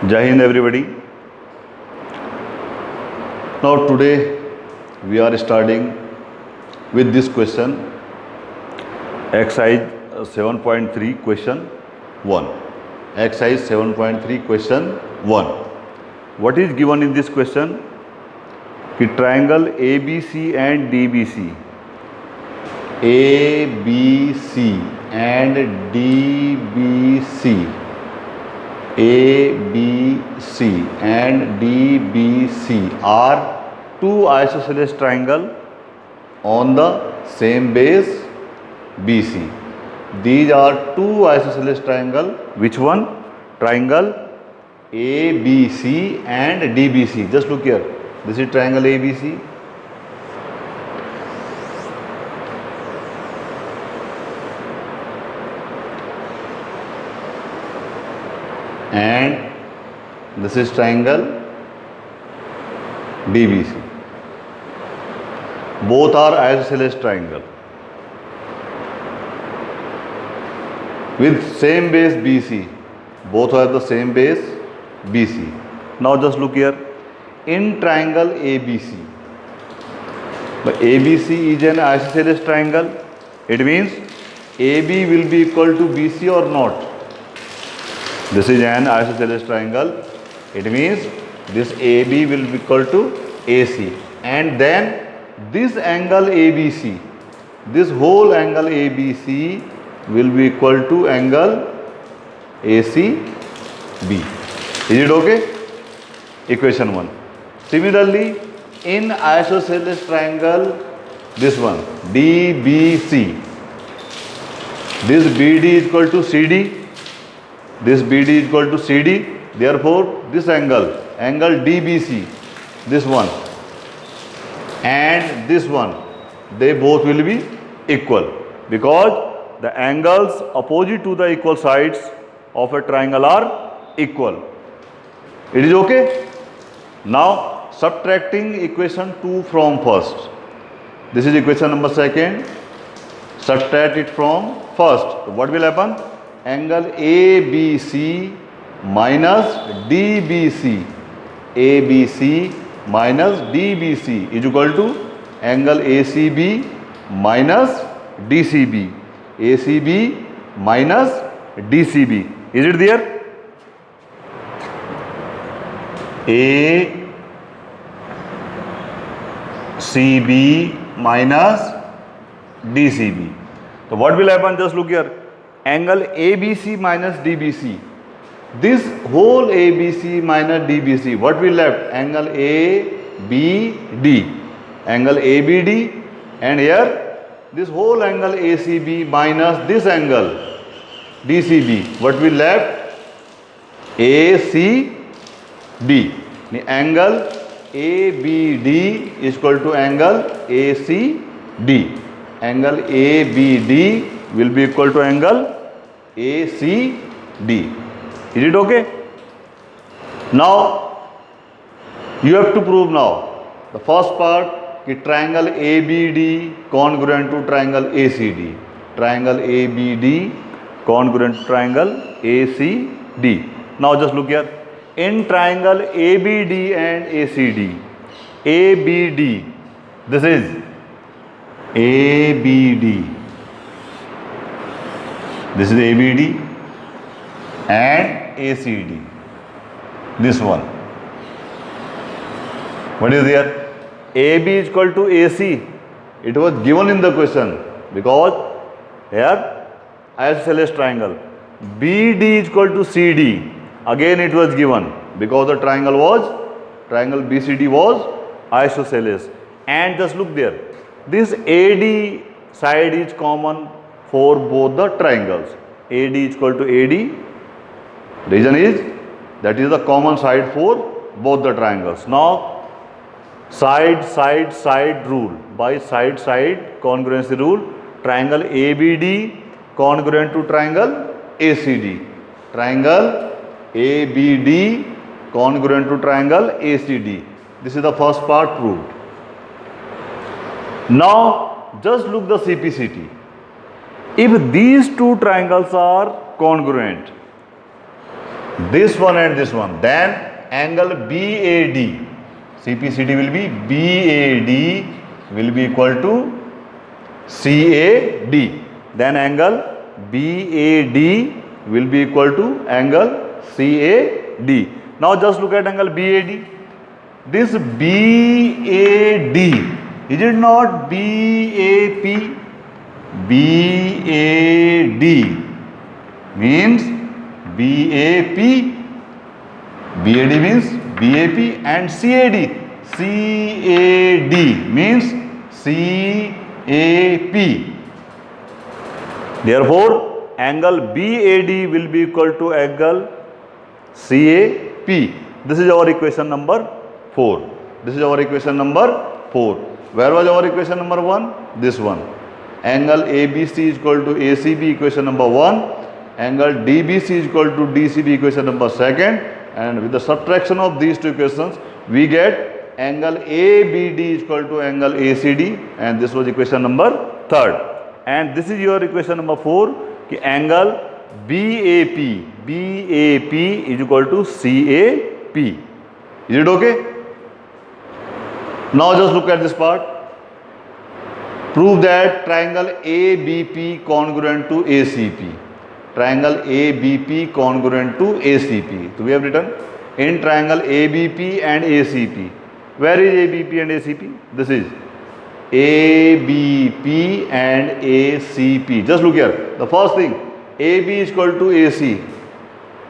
Jai Hind everybody. Now today we are starting with this question, exercise 7.3 question 1. Exercise 7.3 question 1. What is given in this question? कि triangle ABC and DBC, ABC and DBC, ABC and DBC are two isosceles triangle on the same base BC. These are two isosceles triangle. Which one? Triangle ABC and DBC. Just look here. This is triangle ABC. And this is triangle DBC. Both are isosceles triangle with same base BC. Both have the same base BC. Now just look here. In triangle ABC, but ABC is an isosceles triangle. It means AB will be equal to BC or not. This is an isosceles triangle. It means this AB will be equal to AC, and then this angle ABC, this whole angle ABC will be equal to angle ACB. Is it okay? Equation 1. Similarly, in isosceles triangle, this one DBC, this BD is equal to CD, this BD is equal to CD. Therefore, this angle DBC, this one and this one, they both will be equal, because the angles opposite to the equal sides of a triangle are equal. It is okay? Now subtracting equation 2 from first. This is equation number 2. Subtract it from first. So what will happen? Angle ABC minus DBC, ABC minus DBC is equal to angle ACB minus DCB, ACB minus DCB. Is it there? ACB minus DCB. So what will happen? Just look here. Angle ABC minus DBC. This whole ABC minus DBC, what will left? Angle ABD. Angle ABD, and here this whole angle ACB minus this angle DCB. What will left? ACB. The angle ABD is equal to angle ACD. Angle ABD will be equal to angle ACD. Is it okay? Now you have to prove now the first part, कि triangle ABD congruent to triangle ACD. Triangle ABD congruent to triangle ACD. Now just look here. In triangle ABD and ACD, ABD, this is ABD, this is ABD and ACD, this one. What is there? AB is equal to AC. It was given in the question, because here isosceles triangle. BD is equal to CD. Again it was given, because the triangle BCD was isosceles. And just look there, this AD side is common for both the triangles. AD is equal to AD. Reason is that is the common side for both the triangles. Now side rule, by side congruency rule, triangle ABD congruent to triangle ACD. Triangle ABD congruent to triangle ACD. This is the first part proved. Now just look the CPCT. If these two triangles are congruent, this one and this one, then angle BAD, CPCD will be BAD will be equal to CAD. Then angle BAD will be equal to angle CAD. Now just look at angle BAD. This BAD, is it not BAP? BAD means BAP. BAD means BAP and CAD. CAD means CAP. Therefore, angle BAD will be equal to angle CAP. This is our equation number 4. This is our equation number 4. Where was our equation number 1? This one. Angle ABC is equal to ACB, equation number 1. Angle DBC is equal to DCB, equation number 2nd. And with the subtraction of these two equations, we get angle ABD is equal to angle ACD. And this was equation number 3rd. And this is your equation number 4. Ki angle BAP is equal to CAP. Is it okay? Now just look at this part. Prove that triangle ABP congruent to ACP. Triangle ABP congruent to ACP. So we have written in triangle ABP and ACP. Where is ABP and ACP? This is ABP and ACP. Just look here. The first thing, AB is equal to AC.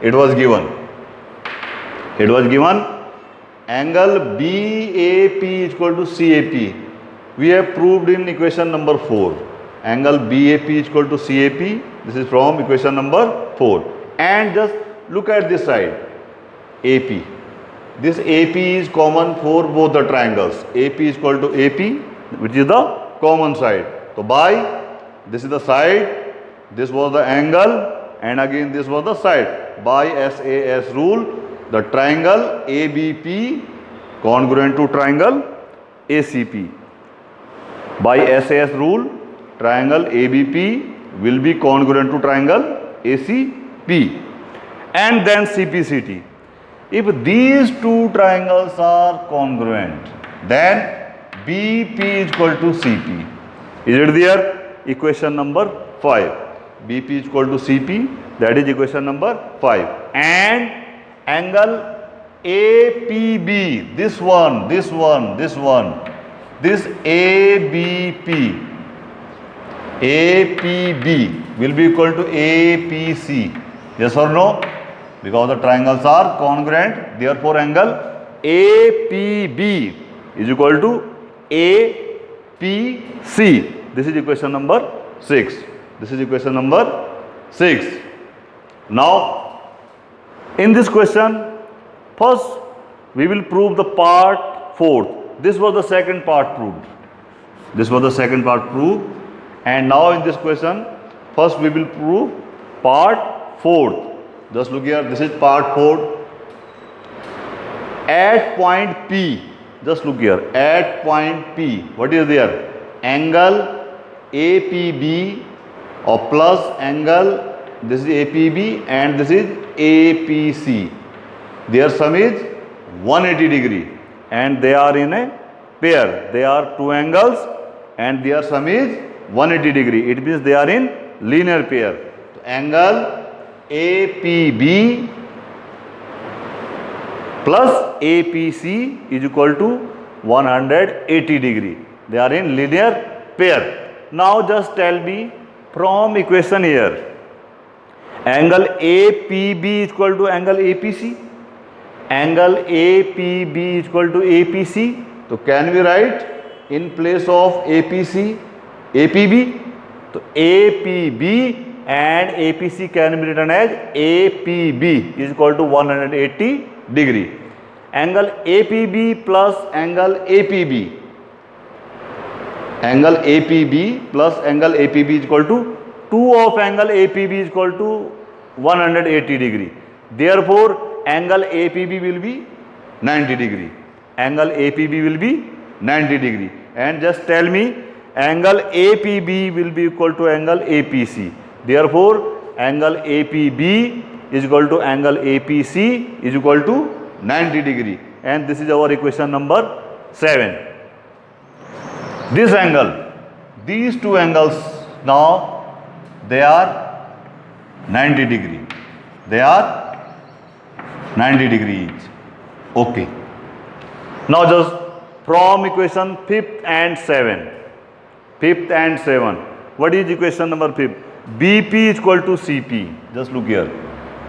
It was given. It was given. Angle BAP is equal to CAP. We have proved in equation number 4. Angle BAP is equal to CAP. This is from equation number 4. And just look at this side. AP. This AP is common for both the triangles. AP is equal to AP, which is the common side. So by this is the side, this was the angle, and again this was the side. By SAS rule, the triangle ABP congruent to triangle ACP. By SAS rule, triangle ABP will be congruent to triangle ACP. And then CPCT. If these two triangles are congruent, then BP is equal to CP. Is it there? Equation number 5. BP is equal to CP. That is equation number 5. And angle APB, this APB will be equal to APC. Yes or no? Because the triangles are congruent, therefore angle APB is equal to APC. This is equation number 6. This is equation number 6. Now, in this question, first we will prove the part 4th. This was the second part proved. This was the second part proved. And now in this question, first we will prove part 4th. Just look here, this is part 4. At point P, just look here, at point P, what is there? Angle APB or plus angle, this is APB and this is APC. Their sum is 180 degree and they are in a pair. They are two angles and their sum is 180 degree. It means they are in linear pair. So angle APB plus APC is equal to 180 degree. They are in linear pair. Now just tell me from equation here, angle APB is equal to angle APC. Angle APB is equal to APC. So can we write in place of APC APB? So APB and APC can be written as APB is equal to 180 degree. Angle APB plus angle APB. Angle APB plus angle APB is equal to 2 of angle APB is equal to 180 degree. Therefore, angle APB will be 90 degree. Angle APB will be 90 degree. And just tell me, angle APB will be equal to angle APC. Therefore, angle APB is equal to angle APC is equal to 90 degree, and this is our equation number 7. This angle, these two angles now they are 90 degree. They are 90 degree each. Okay. Now just from equation 5th and 7. 5th and 7. What is equation number 5? BP is equal to CP. Just look here.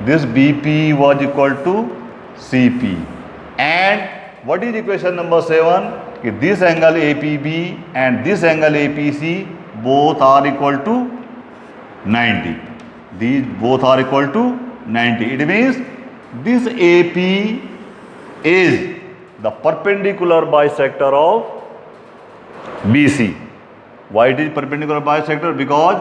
This BP was equal to CP. And what is equation number 7? This angle APB and this angle APC both are equal to 90. These both are equal to 90. It means this AP is the perpendicular bisector of BC. Why it is perpendicular bisector? Because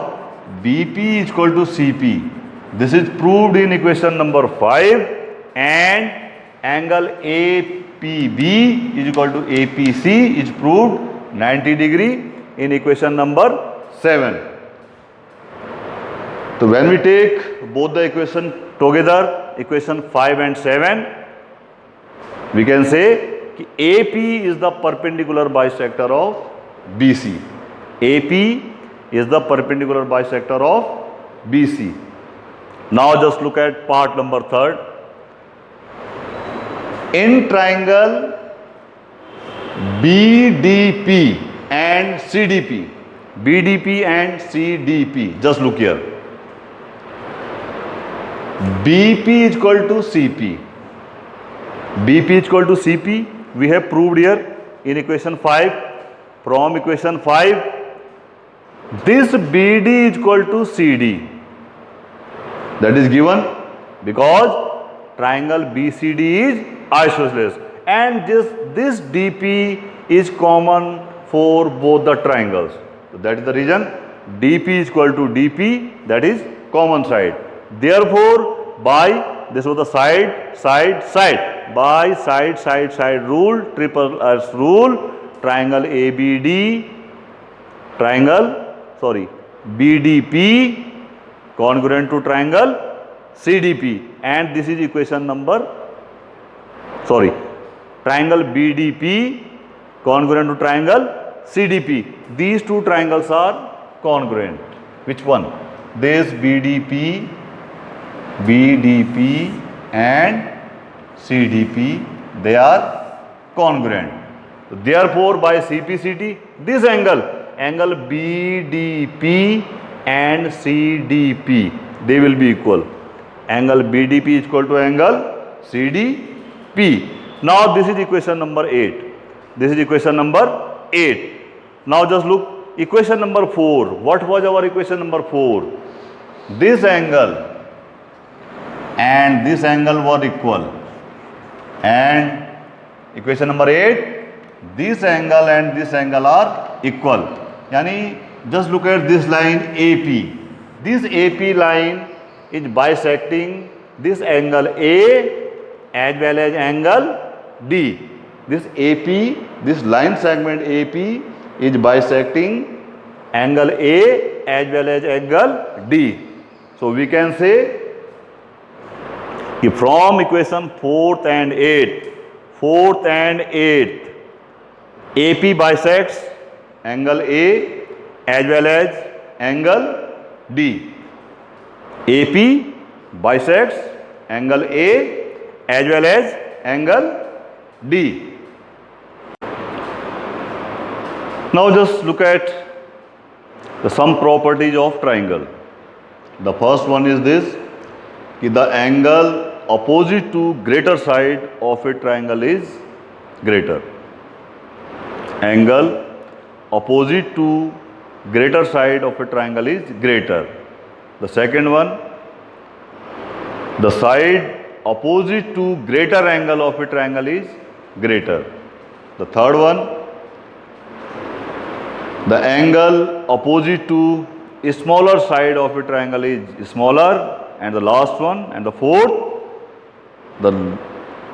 BP is equal to CP. This is proved in equation number 5, and angle APB is equal to APC is proved 90 degree in equation number 7. So when we take both the equation together, equation 5 and 7, we can say कि AP is the perpendicular bisector of BC. AP is the perpendicular bisector of BC. Now just look at part number 3. In triangle BDP and CDP, BDP and CDP, just look here. BP is equal to CP. BP is equal to CP. We have proved here in equation 5. From equation 5, this BD is equal to CD. That is given because triangle BCD is isosceles, and this DP is common for both the triangles. So that is the reason DP is equal to DP, that is common side. Therefore, by this was the side, by side rule, triple S rule, triangle ABD, BDP congruent to triangle CDP, and this is equation number, triangle BDP congruent to triangle CDP. These two triangles are congruent. Which one? This BDP and CDP, they are congruent. So therefore, by CPCT, this angle BDP and CDP, they will be equal. Angle BDP is equal to angle CDP. Now this is equation number 8. This is equation number 8. Now just look, equation number 4. What was our equation number 4? This angle and this angle were equal. And equation number 8, this angle and this angle are equal. Yani just look at this line AP. This AP line is bisecting this angle A as well as angle D. This AP, this line segment AP is bisecting angle A as well as angle D. So we can say from equation 4th and 8th, AP bisects angle A as well as angle D. AP bisects angle A as well as angle D. Now just look at some properties of triangle. The first one is this, the angle opposite to greater side of a triangle is greater. Angle opposite to greater side of a triangle is greater. The second one, the side opposite to greater angle of a triangle is greater. The third one, the angle opposite to a smaller side of a triangle is smaller. And the last one, and the fourth, the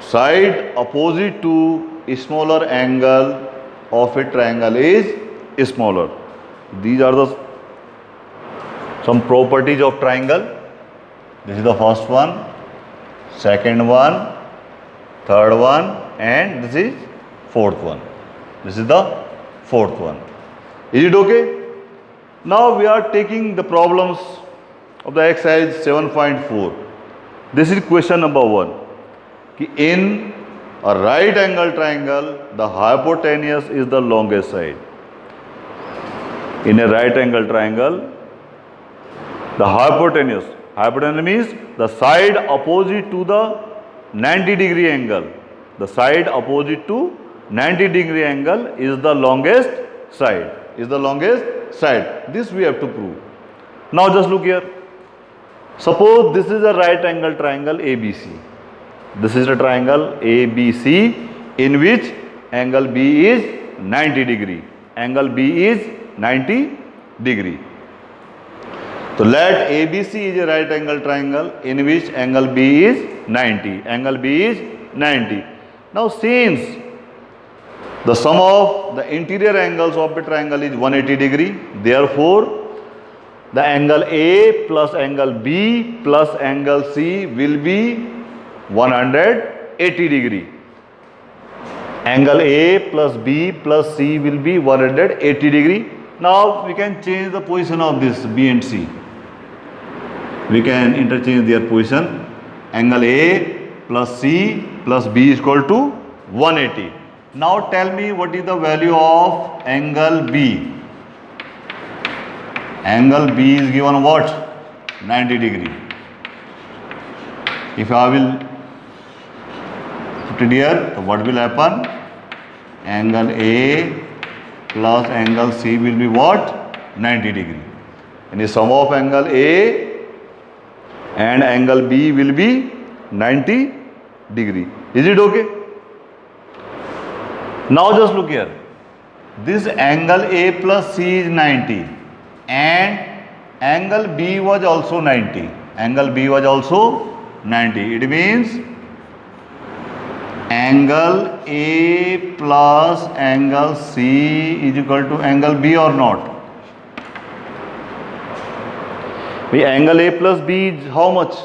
side opposite to a smaller angle of a triangle is smaller. These are some properties of triangle. This is the first one. second one, third one, and this is fourth one. This is the fourth one. Is it okay? Now we are taking the problems of the exercise 7.4. This is question number 1. In a right angle triangle, the hypotenuse is the longest side. In a right angle triangle, the hypotenuse means the side opposite to the 90-degree angle. The side opposite to 90-degree angle is the longest side. This we have to prove. Now just look here. Suppose this is a right angle triangle ABC. This is a triangle ABC in which angle B is 90 degree. Angle B is 90 degree. So let ABC is a right angle triangle in which angle B is 90. Angle B is 90. Now since the sum of the interior angles of the triangle is 180 degree, therefore the angle A plus angle B plus angle C will be 180 degree. Angle A plus B plus C will be 180 degree. Now we can change the position of this B and C. We can interchange their position. Angle A plus C plus B is equal to 180. Now tell me what is the value of angle B. Angle B is given what? 90 degree. If I will put it here, so what will happen? Angle A plus angle C will be what? 90 degree. And the sum of angle A and angle B will be 90 degree. Is it okay? Now just look here. This angle A plus C is 90 and angle B was also 90. Angle B was also 90. It means angle A plus angle C is equal to angle B or not? The angle A plus B is how much?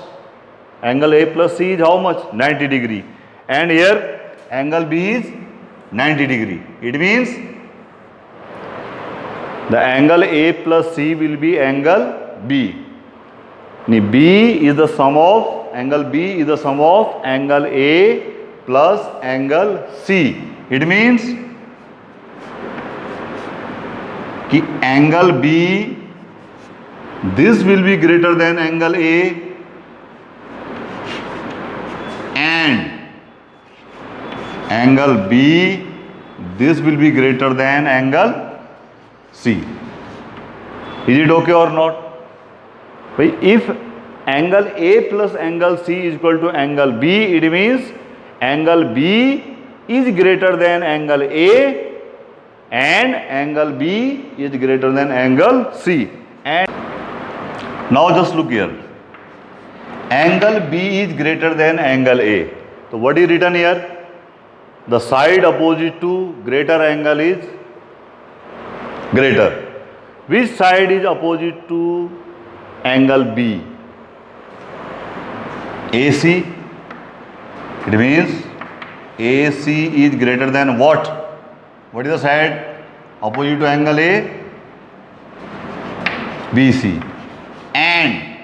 Angle A plus C is how much? 90 degree. And here angle B is 90 degree. It means the angle A plus C will be angle B. B is the sum of angle B is the sum of angle A plus angle C. It means कि angle B, this will be greater than angle A and angle B, this will be greater than angle C. Is it okay or not? If angle A plus angle C is equal to angle B, it means angle B is greater than angle A and angle B is greater than angle C. And now just look here. Angle B is greater than angle A. So what is written here? The side opposite to greater angle is greater. Which side is opposite to angle B? AC. It means AC is greater than what? What is the side opposite to angle A? BC. And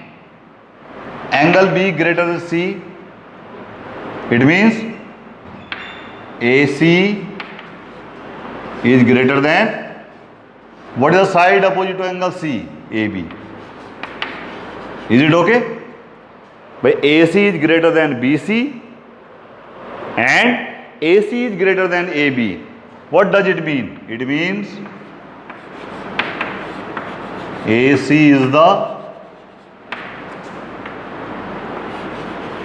angle B greater than C. It means AC is greater than, what is the side opposite to angle C? AB. Is it okay? But AC is greater than BC and AC is greater than AB. What does it mean? It means AC is the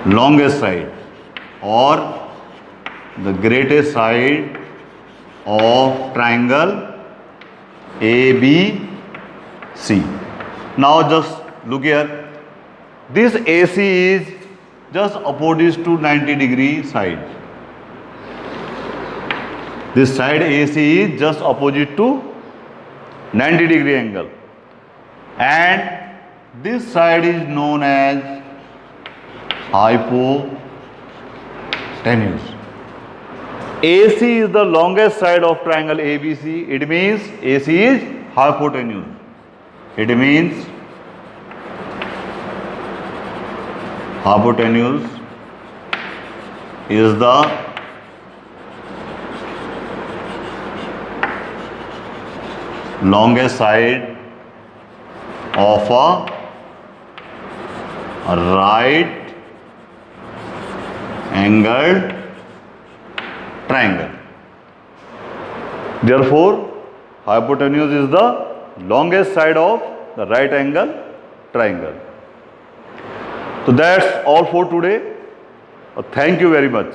longest side or the greatest side of triangle ABC. Now just look here. This AC is just opposite to 90 degree side. This side AC is just opposite to 90 degree angle. And this side is known as hypotenuse. hypotenuse. AC is the longest side of triangle ABC. It means AC is hypotenuse. It means hypotenuse is the longest side of a right angled triangle. Therefore, hypotenuse is the longest side of the right angle triangle. So that's all for today. Thank you very much.